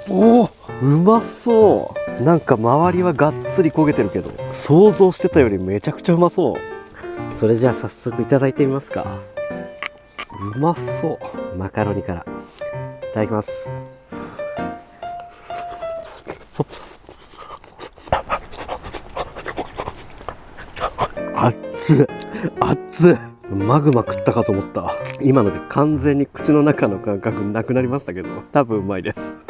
おお、うまそう。なんか周りはがっつり焦げてるけど、想像してたよりめちゃくちゃうまそう。それじゃあ早速いただいてみますか。うまそう。マカロニからいただきます。熱っ熱っ、マグマ食ったかと思った。今ので完全に口の中の感覚なくなりましたけど、多分うまいです。